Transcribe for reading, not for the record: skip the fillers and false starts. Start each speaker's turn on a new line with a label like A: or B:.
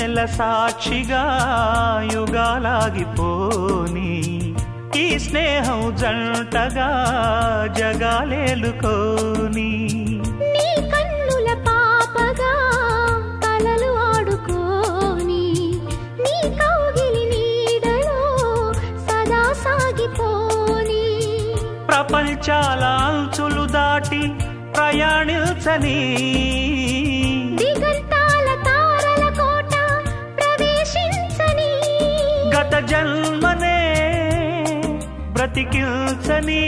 A: వెన్నెల సాక్షిగా యుగాలాగిపోని ఈ స్నేహం జంటగా జగాలేలుకోని
B: నీ కన్నుల పాపగా కలలు ఆడుకోని నీ కౌగిలి నీడలో సదా సాగిపోని
A: ప్రపంచాల అంచులు దాటి ప్రయాణించని
B: దిగంతాల తారల కోట ప్రవేశించని
A: గత జన్మనే బ్రతికించని